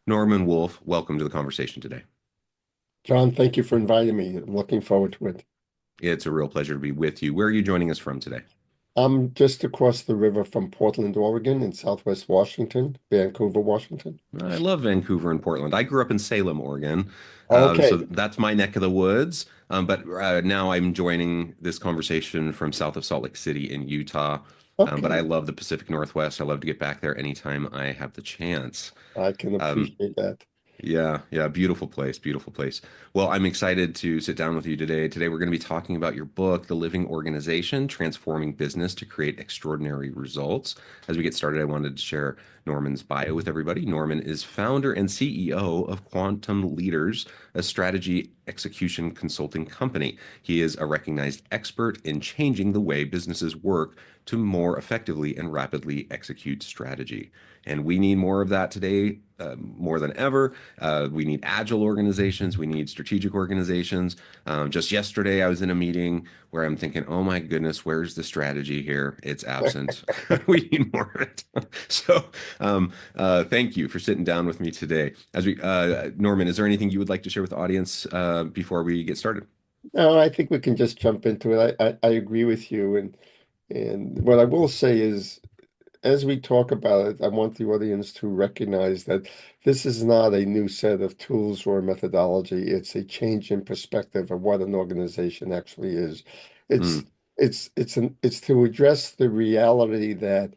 Norman Wolfe, welcome to the conversation today. John, thank you for inviting me. I'm looking forward to it. It's a real pleasure to be with you. Where are you joining us from today? I'm just across the river from Portland, Oregon, in Southwest Washington, Vancouver, Washington. I love Vancouver and Portland. I grew up in Salem, Oregon, so Okay, that's my neck of the woods. But now I'm joining this conversation from south of Salt Lake City in Utah. But I okay. love the Pacific Northwest. I love to get back there anytime I have the chance. I can Um, appreciate that. Yeah, yeah, beautiful place, beautiful place. Well, I'm excited to sit down with you today. Today, we're going to be talking about your book, The Living Organization: Transforming Business to Create Extraordinary Results. As we get started, I wanted to share Norman's bio with everybody. Norman is founder and CEO of Quantum Leaders, a strategy execution consulting company. He is a recognized expert in changing the way businesses work to more effectively and rapidly execute strategy. And we need more of that today, more than ever. We need agile organizations. We need strategic organizations. Just yesterday, I was in a meeting where I'm thinking, oh my goodness, where's the strategy here? It's absent. We need more of it. Thank you for sitting down with me today. Norman, is there anything you would like to share with the audience before we get started? No, I think we can just jump into it. I agree with you. And what I will say is, as we talk about it, I want the audience to recognize that this is not a new set of tools or methodology. It's a change in perspective of what an organization actually is. It's Mm, it's to address the reality that,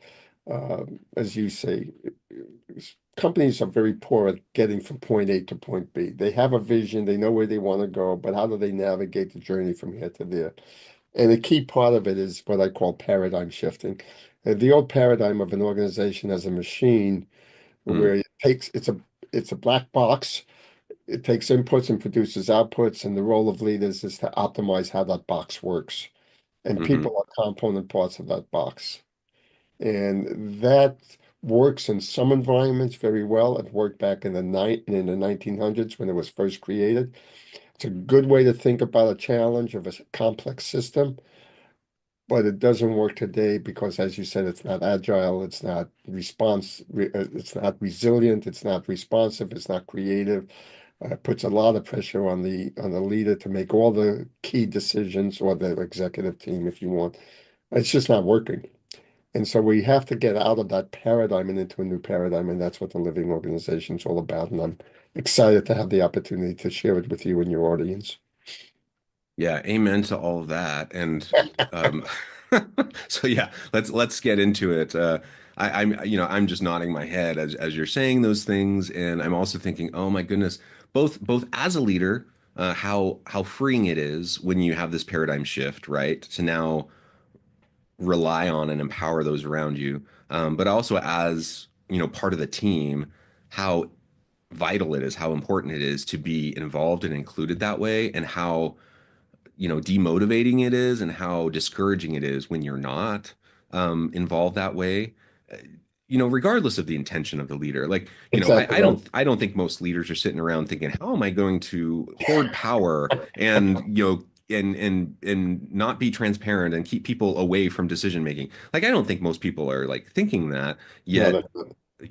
as you say, companies are very poor at getting from point A to point B. They have a vision, they know where they want to go, but how do they navigate the journey from here to there? And a key part of it is what I call paradigm shifting. The old paradigm of an organization as a machine mm, where it's a black box. It takes inputs and produces outputs, and the role of leaders is to optimize how that box works. And hmm people are component parts of that box. And that works in some environments very well. It worked back in the 1900s when it was first created. It's a good way to think about a challenge of a complex system, but it doesn't work today because, as you said, it's not agile, it's not resilient, it's not responsive, it's not creative. It puts a lot of pressure on the leader to make all the key decisions, or the executive team, if you want. It's just not working. And so we have to get out of that paradigm and into a new paradigm, and that's what the living organization is all about. And I'm excited to have the opportunity to share it with you and your audience. Yeah, amen to all of that. And um, so yeah, let's get into it. I'm just nodding my head as you're saying those things, and I'm also thinking, oh my goodness, both as a leader, how freeing it is when you have this paradigm shift, right? To now rely on and empower those around you, but also as part of the team, how vital it is, how important it is to be involved and included that way, and how demotivating it is and how discouraging it is when you're not involved that way. Uh, regardless of the intention of the leader. Like, Exactly right. I don't think most leaders are sitting around thinking, how am I going to hoard power and, and not be transparent and keep people away from decision making. Like, I don't think most people are like thinking that, No,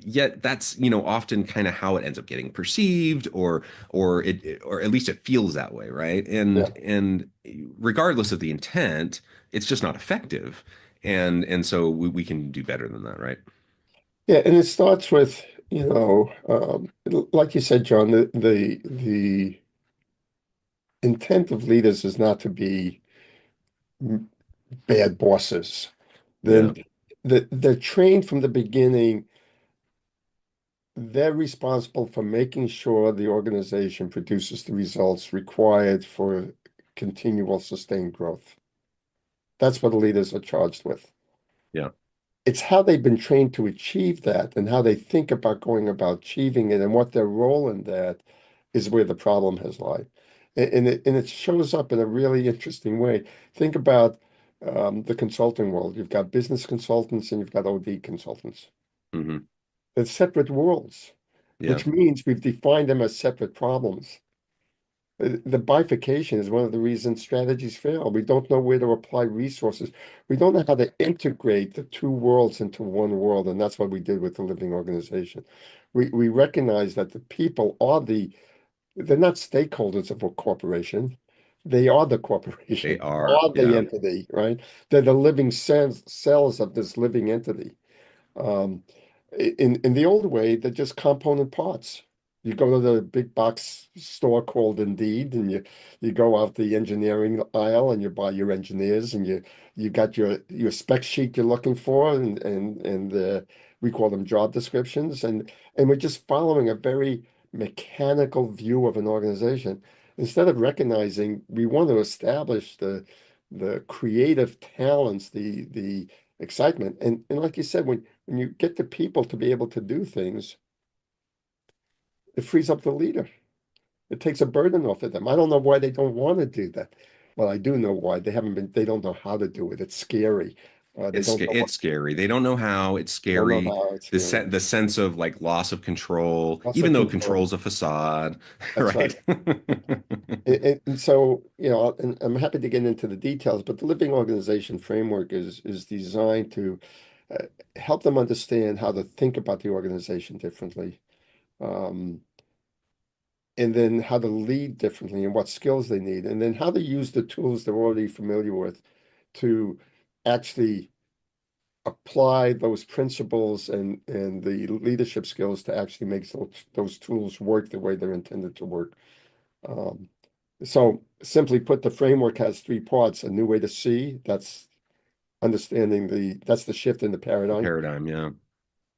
yet that's often kind of how it ends up getting perceived, or at least it feels that way, right? yeah. And regardless of the intent, it's just not effective. And so we can do better than that, right? Yeah, and it starts with, like you said, John, the intent of leaders is not to be bad bosses. Yeah. Then they're trained from the beginning. They're responsible for making sure the organization produces the results required for continual sustained growth. That's what leaders are charged with. Yeah. It's how they've been trained to achieve that and how they think about going about achieving it and what their role in that is where the problem has lied. And it shows up in a really interesting way. Think about the consulting world. You've got business consultants and you've got OD consultants. hmm They're separate worlds, Yeah. which means we've defined them as separate problems. The bifurcation is one of the reasons strategies fail. We don't know where to apply resources. We don't know how to integrate the two worlds into one world, and that's what we did with the living organization. We recognize that the people are they're not stakeholders of a corporation. They are the They corporation. They are, are the yeah. entity, right? They're the living cells of this living entity. Um, in the old way, they're just component parts. You go to the big box store called Indeed, and you go out the engineering aisle and you buy your engineers, and you got your spec sheet you're looking for, and we call them job descriptions, and we're just following a very mechanical view of an organization instead of recognizing we want to establish the creative talents, the excitement, and like you said, when you get the people to be able to do things, it frees up the leader. It takes a burden off of them. I don't know why they don't want to do that. Well, I do know why. They don't know how to do it. It's scary. They don't know It's scary. They don't know how. It's don't know scary. how. It's scary. The sense of like loss of control, Loss even of though control. control's a facade, That's right. right? And so, and I'm happy to get into the details, but the living organization framework is designed to uh, help them understand how to think about the organization differently. Um, and then how to lead differently and what skills they need, and then how to use the tools they're already familiar with to actually apply those principles and the leadership skills to actually make those tools work the way they're intended to work. Um, so simply put, the framework has three parts: a new way to see, that's understanding that's the shift in the The paradigm. paradigm, yeah.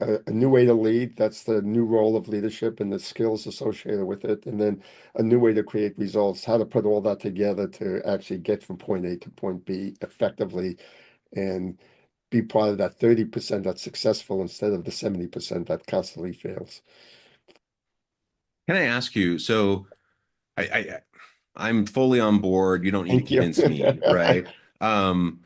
A new way to lead, that's the new role of leadership and the skills associated with it. And then a new way to create results, how to put all that together to actually get from point A to point B effectively and be part of that 30% that's successful instead of the 70% that constantly fails. Can I ask you, so I I'm fully on board. You don't need to Thank you. convince me, right? Um,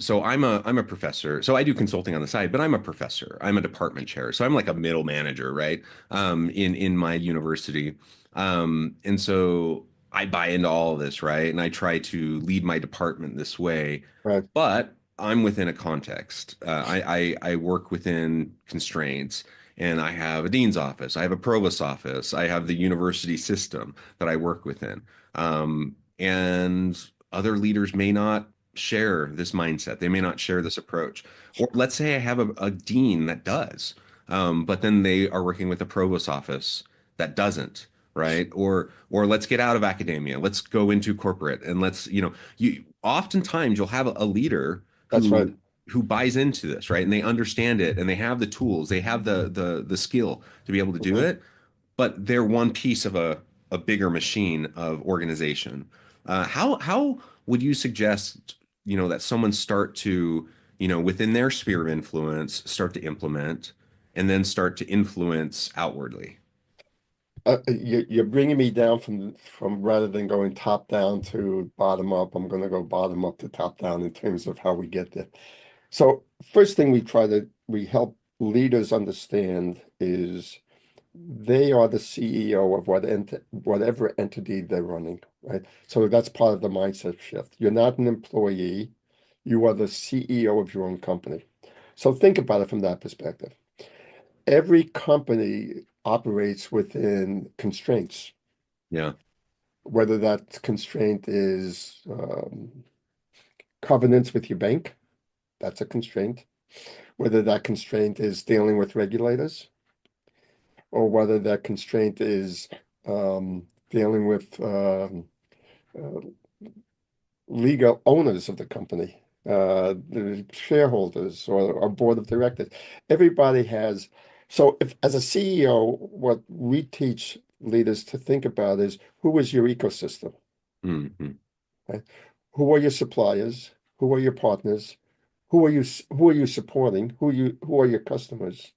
so I'm a professor. So I do consulting on the side, but I'm a professor. I'm a department chair. So I'm like a middle manager, right? In my university. And so I buy into all of this, right? And I try to lead my department this way, Right, but I'm within a context. I work within constraints. And I have a dean's office. I have a provost's office. I have the university system that I work within. And other leaders may not share this mindset. They may not share this approach. Or let's say I have a dean that does, but then they are working with a provost office that doesn't, right? Or let's get out of academia. Let's go into corporate and you oftentimes you'll have a leader that's right. who buys into this, right? And they understand it and they have the tools, they have the skill to be able to do Mhm. it, but they're one piece of a bigger machine of organization. How would you suggest, that someone start to, within their sphere of influence, start to implement and then start to influence outwardly? You're bringing me down from rather than going top down to bottom up. I'm going to go bottom up to top down in terms of how we get there. So first thing we help leaders understand is they are the CEO of whatever entity they're running, right? So that's part of the mindset shift. You're not an employee, you are the CEO of your own company. So think about it from that perspective. Every company operates within constraints, Yeah. whether that constraint is covenants with your bank, that's a constraint, whether that constraint is dealing with regulators, or whether that constraint is dealing with uh, legal owners of the company, the shareholders or a board of directors. Everybody has. So, if as a CEO, what we teach leaders to think about is who is your ecosystem, Hmm. right? Who are your suppliers? Who are your partners? Who are you supporting? Who are your customers?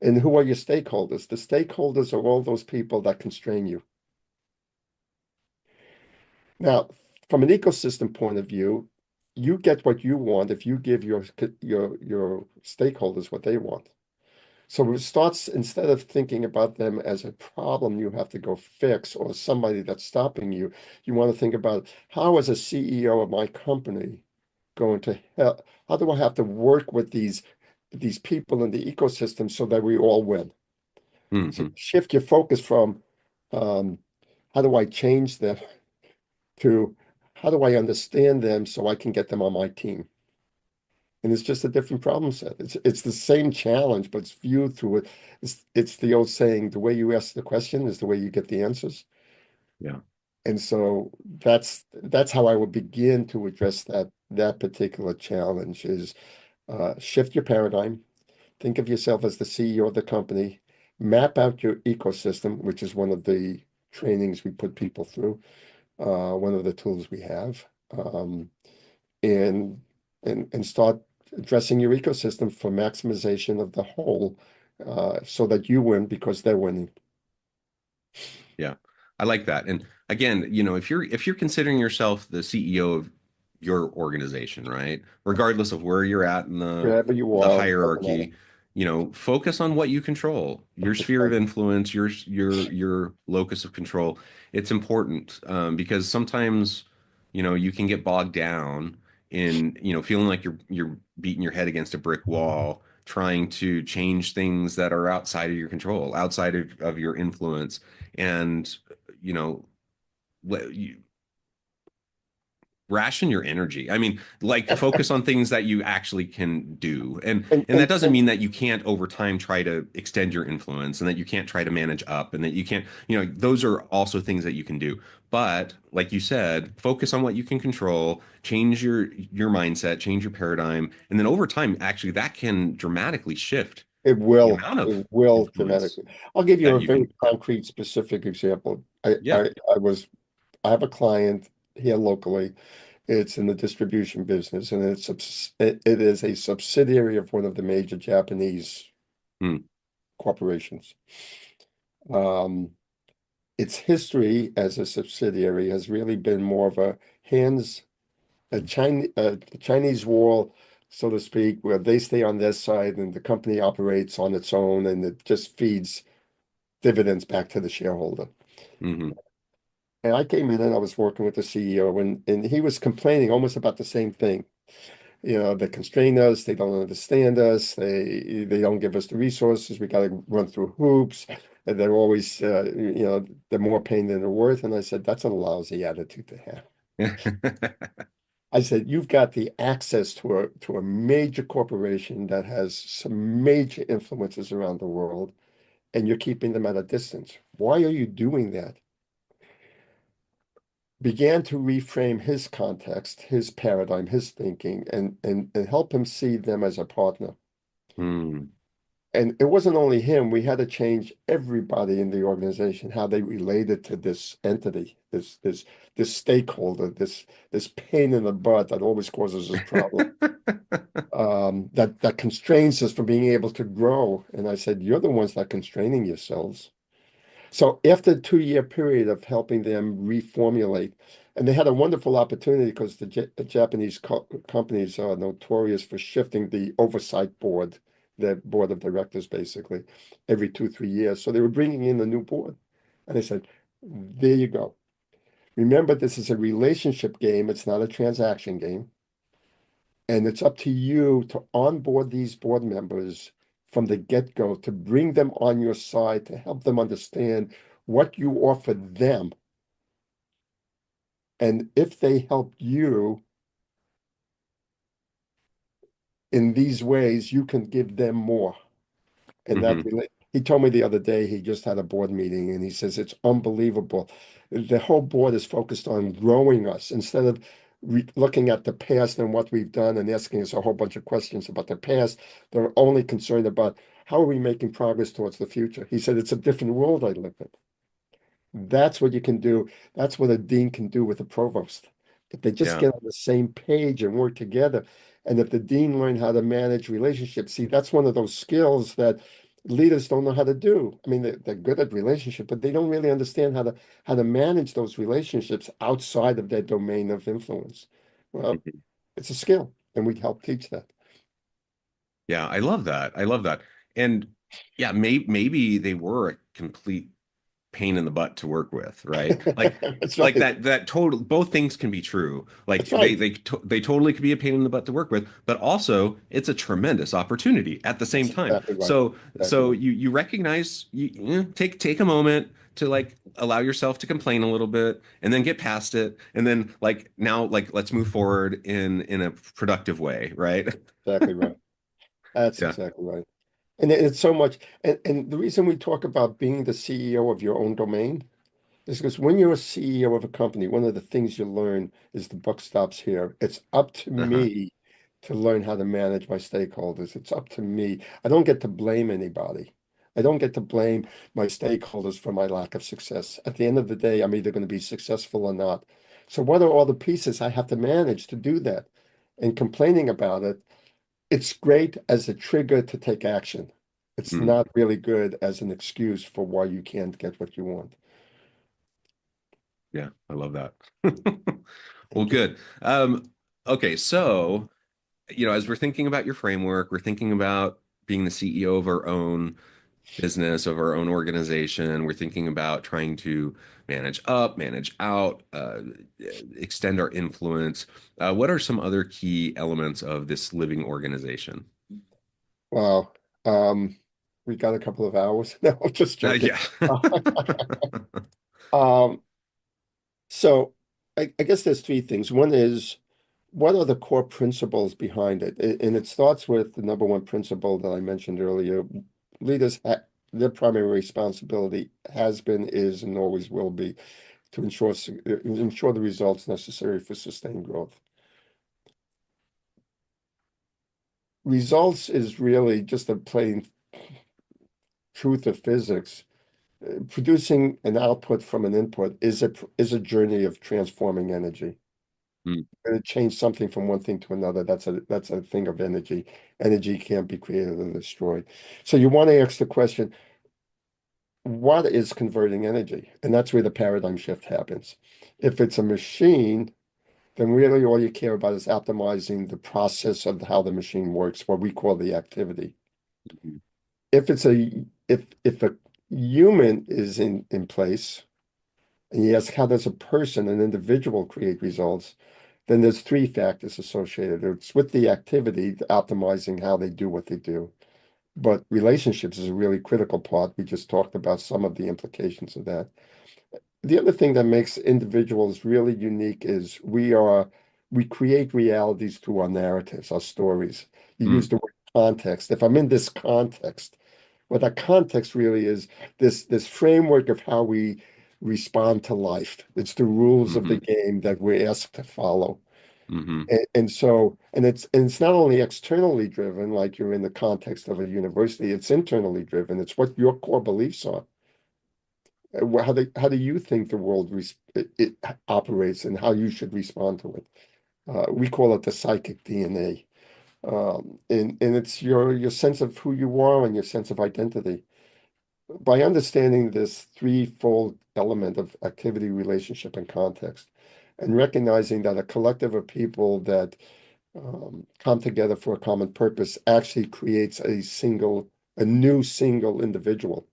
And who are your stakeholders? The stakeholders are all those people that constrain you. Now, from an ecosystem point of view, you get what you want if you give your stakeholders what they want. So it starts, instead of thinking about them as a problem you have to go fix or somebody that's stopping you, you want to think about how, as a CEO of my company, going to help, how do I have to work with these people in the ecosystem so that we all win? So Hmm. shift your focus from um, how do I change them to how do I understand them so I can get them on my team? And it's just a different problem set. It's the same challenge, but it's viewed through it. It's the old saying, the way you ask the question is the way you get the answers. Yeah. And so that's how I would begin to address that particular challenge is shift your paradigm. Think of yourself as the CEO of the company. Map out your ecosystem, which is one of the trainings we put people through, one of the tools we have. And and start addressing your ecosystem for maximization of the whole, so that you win because they're winning. Yeah. I like that. And again, if you're considering yourself the CEO of your organization, right? Regardless of where you're at in Wherever you the are, doesn't matter. hierarchy, focus on what you control, your That's sphere of right. influence, your locus of control. It's important because sometimes, you can get bogged down in, feeling like you're beating your head against a brick wall, trying to change things that are outside of your control, outside of your influence and you know you ration your energy. I mean, like focus on things that you actually can do. and And, and that and, doesn't and mean that you can't over time try to extend your influence and that you can't try to manage up and that you can't, those are also things that you can do. But like you said, focus on what you can control, change your mindset, change your paradigm, and then over time actually that can dramatically shift the amount of it will influence dramatically. I'll give you that a you very can. concrete, specific example. I, Yeah. I, I was, I have a client here locally. It's in the distribution business, and it is a subsidiary of one of the major Japanese Hmm. corporations. Um, its history as a subsidiary has really been more of a Chinese wall, so to speak, where they stay on their side and the company operates on its own, and it just feeds dividends back to the shareholder. Hmm. And I came in and I was working with the CEO, and he was complaining almost about the same thing. They constrain us, they don't understand us, they don't give us the resources, we got to run through hoops, and they're always, they're more pain than they're worth. And I said, that's a lousy attitude to have. I said, you've got the access to a major corporation that has some major influences around the world, and you're keeping them at a distance. Why are you doing that? Began to reframe his context, his paradigm, his thinking, and help him see them as a partner. Hmm. And it wasn't only him, we had to change everybody in the organization, how they related to this entity, this stakeholder, this pain in the butt that always causes us problems, that constrains us from being able to grow. And I said, you're the ones that are constraining yourselves. So after a 2-year period of helping them reformulate, and they had a wonderful opportunity because the Japanese companies are notorious for shifting the oversight board, the board of directors, basically, every 2, 3 years. So they were bringing in a new board. And they said, there you go. Remember, this is a relationship game. It's not a transaction game. And it's up to you to onboard these board members from the get-go, to bring them on your side, to help them understand what you offer them. And if they help you in these ways, you can give them more. And Hmm. he told me the other day he just had a board meeting and he says it's unbelievable. The whole board is focused on growing us instead of looking at the past and what we've done and asking us a whole bunch of questions about the past. They're only concerned about how are we making progress towards the future. He said it's a different world I live in. That's what you can do. That's what a dean can do with a provost. If they just Yeah. get on the same page and work together, and if the dean learn how to manage relationships, see, that's one of those skills that leaders don't know how to do. I mean, they're good at relationship, but they don't really understand how to manage those relationships outside of their domain of influence. Well, Mhm. it's a skill, and we help teach that. Yeah, I love that. I love that. And Yeah, maybe they were a complete pain in the butt to work with, right? That's Like right. that total both things can be true. Like That's right. they totally could be a pain in the butt to work with, but also it's a tremendous opportunity at the same That's time. exactly right. Exactly So right. you recognize take a moment to like allow yourself to complain a little bit and then get past it and then like now like let's move forward in a productive way, right? Exactly right. That's Yeah. exactly right. And it's so much. And the reason we talk about being the CEO of your own domain is because when you're a CEO of a company, one of the things you learn is the buck stops here. It's up to Uh-huh. me to learn how to manage my stakeholders. It's up to me. I don't get to blame anybody. I don't get to blame my stakeholders for my lack of success. At the end of the day, I'm either going to be successful or not. So what are all the pieces I have to manage to do that? And complaining about it, it's great as a trigger to take action. It's Mm, not really good as an excuse for why you can't get what you want. yeah, I love that. Well, Thank you. good. Okay, so as we're thinking about your framework, we're thinking about being the CEO of our own business, of our own organization. We're thinking about trying to manage up, manage out, extend our influence. What are some other key elements of this living organization? Wow. Um, we got a couple of hours. No, just joking. Yeah. Um, so I guess there's three things. One is what are the core principles behind it? And it starts with the number one principle that I mentioned earlier. Leaders, their primary responsibility has been, is, and always will be to ensure the results necessary for sustained growth. Results is really just a plain truth of physics. Producing an output from an input is a journey of transforming energy. Mm, Going to change something from one thing to another. That's a thing of energy. Energy can't be created or destroyed. So you want to ask the question, what is converting energy? And that's where the paradigm shift happens. If it's a machine, then really all you care about is optimizing the process of how the machine works, what we call the activity. mm, If a human is in place, and you ask how does a person, an individual, create results, then there's three factors associated. It's with the activity, optimizing how they do what they do. But relationships is a really critical part. We just talked about some of the implications of that. The other thing that makes individuals really unique is we create realities through our narratives, our stories. You use mm, the word context. If I'm in this context, what that context really is this framework of how we respond to life. It's the rules of the mhm, game that we're asked to follow. mhm, And it's not only externally driven, like you're in the context of a university, it's internally driven. It's what your core beliefs are. How do you think the world it operates and how you should respond to it? We call it the psychic DNA. And it's your sense of who you are and your sense of identity. By understanding this threefold element of activity, relationship, and context, and recognizing that a collective of people that come together for a common purpose actually creates a new single individual,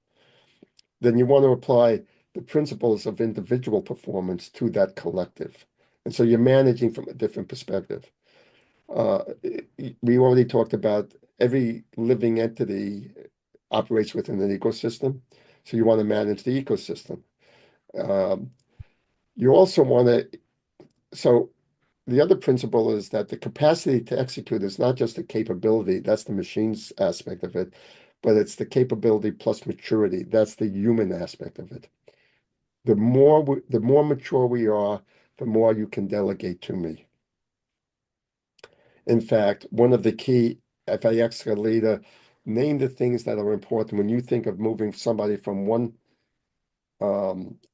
then you want to apply the principles of individual performance to that collective. And so you're managing from a different perspective. Uh, we already talked about every living entity operates within an ecosystem. So you want to manage the ecosystem. Um, you also want to, so the other principle is that the capacity to execute is not just a capability, that's the machine's aspect of it, but it's the capability plus maturity. That's the human aspect of it. The more mature we are, the more you can delegate to me. In fact, one of the key, if I ask a leader, name the things that are important when you think of moving somebody from one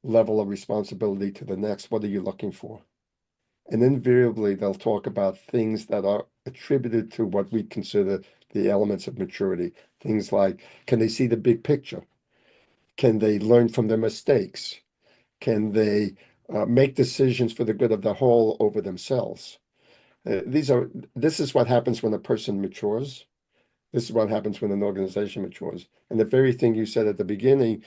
level of responsibility to the next, what are you looking for? And invariably, they'll talk about things that are attributed to what we consider the elements of maturity. Things like, can they see the big picture? Can they learn from their mistakes? Can they make decisions for the good of the whole over themselves? This is what happens when a person matures. This is what happens when an organization matures. And the very thing you said at the beginning,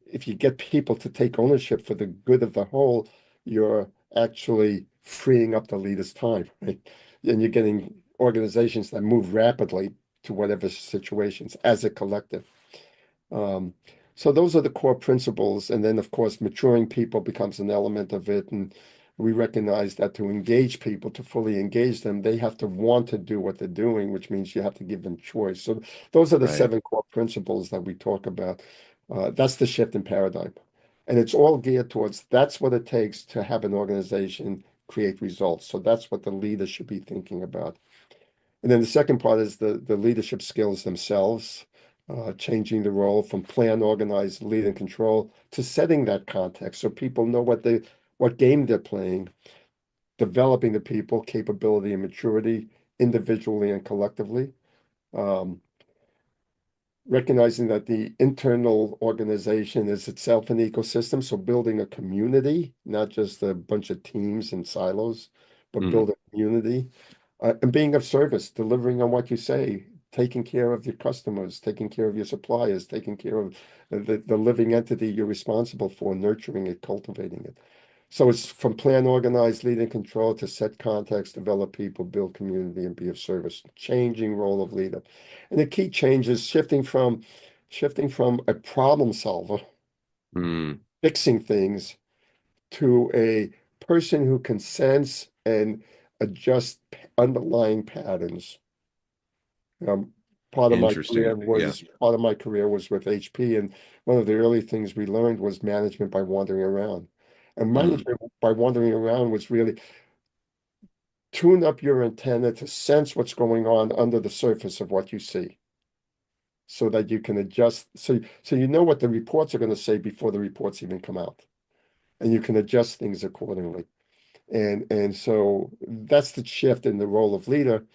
if you get people to take ownership for the good of the whole, you're actually freeing up the leader's time, right? And you're getting organizations that move rapidly to whatever situations as a collective. Um, so those are the core principles. And then, of course, maturing people becomes an element of it. And we recognize that to engage people, to fully engage them, they have to want to do what they're doing, which means you have to give them choice. So those are the Right. seven core principles that we talk about. That's the shift in paradigm. And it's all geared towards that's what it takes to have an organization create results. So that's what the leader should be thinking about. And then the second part is the leadership skills themselves, changing the role from plan, organize, lead, and control to setting that context so people know what game they're playing, developing the people, capability and maturity individually and collectively. Um, Recognizing that the internal organization is itself an ecosystem. So building a community, not just a bunch of teams and silos, but Mm, build a community and being of service, delivering on what you say, taking care of your customers, taking care of your suppliers, taking care of the living entity you're responsible for, nurturing it, cultivating it. So it's from plan, organize, lead, and control to set context, develop people, build community, and be of service. Changing role of leader. And the key change is shifting from a problem solver, mm, fixing things, to a person who can sense and adjust underlying patterns. Um, interesting. Yeah. part of my career was with HP, and one of the early things we learned was management by wandering around. And Mm, management by wandering around was really tune up your antenna to sense what's going on under the surface of what you see, so that you can adjust. So you know what the reports are going to say before the reports even come out, and you can adjust things accordingly. And so that's the shift in the role of leader.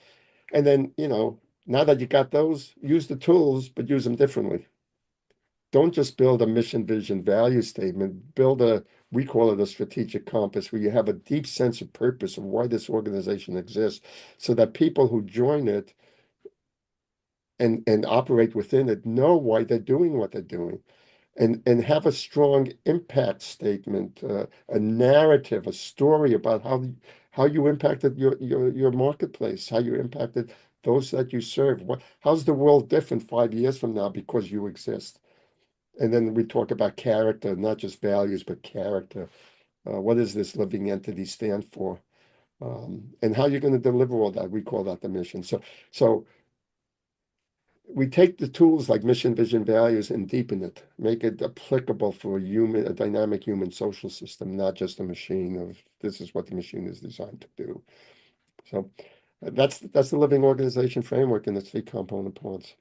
And then, now that you got those, use the tools, but use them differently. Don't just build a mission, vision, value statement. We call it a strategic compass, where you have a deep sense of purpose of why this organization exists, so that people who join it and operate within it know why they're doing what they're doing. And have a strong impact statement, a narrative, a story about how you impacted your marketplace, how you impacted those that you serve. How's the world different 5 years from now because you exist? And then we talk about character, not just values, but character. What does this living entity stand for? And how you're going to deliver all that. We call that the mission. So we take the tools like mission, vision, values and deepen it, make it applicable for a dynamic human social system, not just a machine of this is what the machine is designed to do. So that's the living organization framework in its three component parts.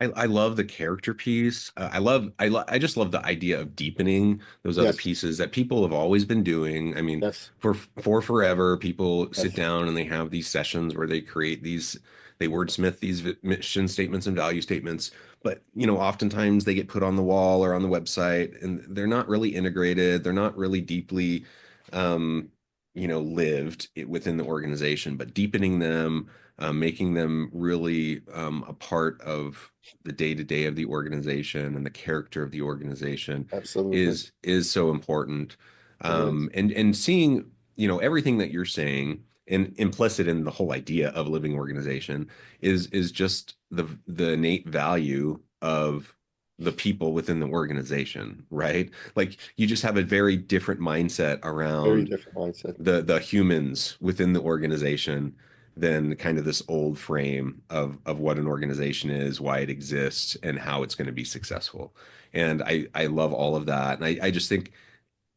I love the character piece. I just love the idea of deepening those other Yes, pieces that people have always been doing. I mean, yes, for forever, people sit yes, down and they have these sessions where they create they wordsmith these mission statements and value statements. But, oftentimes they get put on the wall or on the website and they're not really integrated. They're not really deeply, um, lived within the organization, but deepening them, making them really a part of the day-to-day of the organization and the character of the organization absolutely. is so important. It is And seeing, everything that you're saying and implicit in the whole idea of a living organization is just the innate value of the people within the organization, right? Like you just have a very different mindset very around different mindset. the humans within the organization than kind of this old frame of what an organization is, why it exists, and how it's going to be successful. And I love all of that. And I just think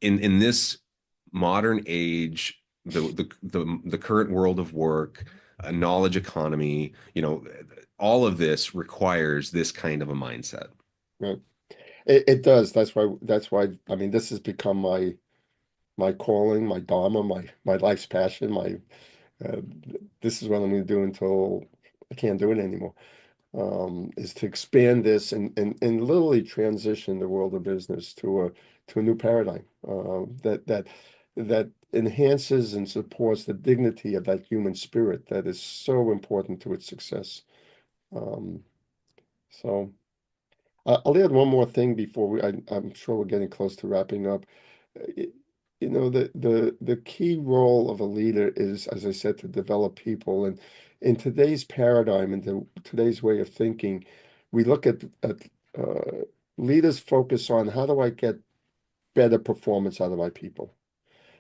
in this modern age, the current world of work, a knowledge economy, all of this requires this kind of a mindset. Right. It does. That's why I mean this has become my calling, my dharma, my life's passion, my uh, this is what I'm going to do until I can't do it anymore. Is to expand this and literally transition the world of business to a new paradigm. That enhances and supports the dignity of that human spirit that is so important to its success. Um, so I'll add one more thing before I'm sure we're getting close to wrapping up. It- the key role of a leader is, as I said, to develop people. And in today's paradigm and today's way of thinking, we look at leaders focus on how do I get better performance out of my people.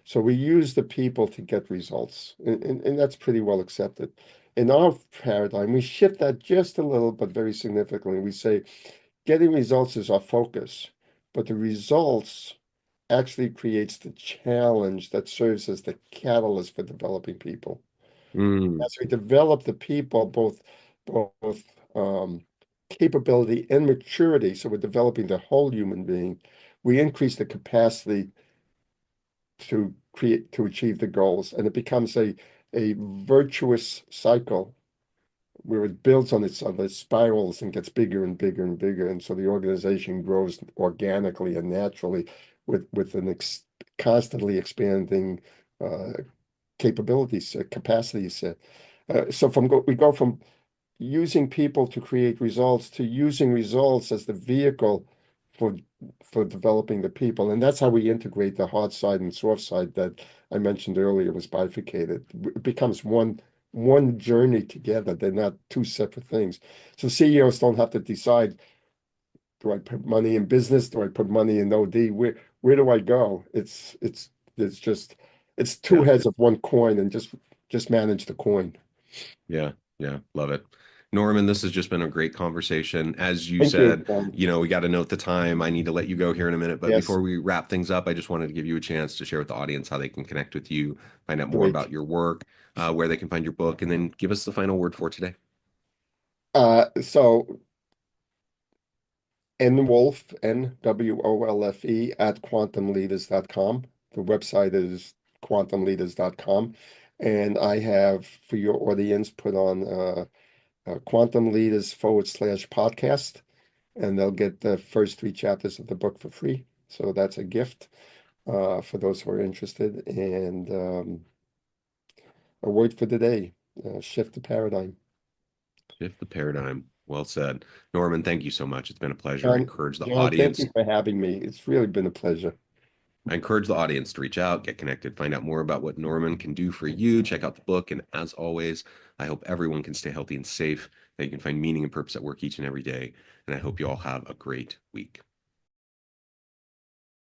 So we use the people to get results, and that's pretty well accepted. In our paradigm, we shift that just a little, but very significantly. We say getting results is our focus, but the results actually creates the challenge that serves as the catalyst for developing people. Mm, As we develop the people, both capability and maturity, so we're developing the whole human being, we increase the capacity to achieve the goals, and it becomes a virtuous cycle where it builds on itself, it spirals and gets bigger and bigger and bigger. And so the organization grows organically and naturally with an constantly expanding uh, capabilities, capacity set. So we go from using people to create results to using results as the vehicle for for developing the people. And that's how we integrate the hard side and soft side that I mentioned earlier was bifurcated. It becomes one journey together. They're not two separate things. So CEOs don't have to decide, do I put money in business? Do I put money in OD? Where do I go? It's just it's two yeah. heads of one coin and just manage the coin. Yeah, yeah, love it. Norman, this has just been a great conversation. As you Thank you. said, we got to note the time. I need to let you go here in a minute, but Yes, before we wrap things up, I just wanted to give you a chance to share with the audience how they can connect with you, find out more great. about your work, where they can find your book, and then give us the final word for today. So Nwolfe, NWOLFE at quantumleaders.com. The website is quantumleaders.com. And I have, for your audience, put on Quantum Leaders /podcast, and they'll get the first three chapters of the book for free. So that's a gift for those who are interested. And a word for today, shift the paradigm. Shift the paradigm. Well said. Norman, thank you so much. It's been a pleasure. John, John, thank you for having me. It's really been a pleasure. I encourage the audience to reach out, get connected, find out more about what Norman can do for you. Check out the book. And as always, I hope everyone can stay healthy and safe, that you can find meaning and purpose at work each and every day. And I hope you all have a great week.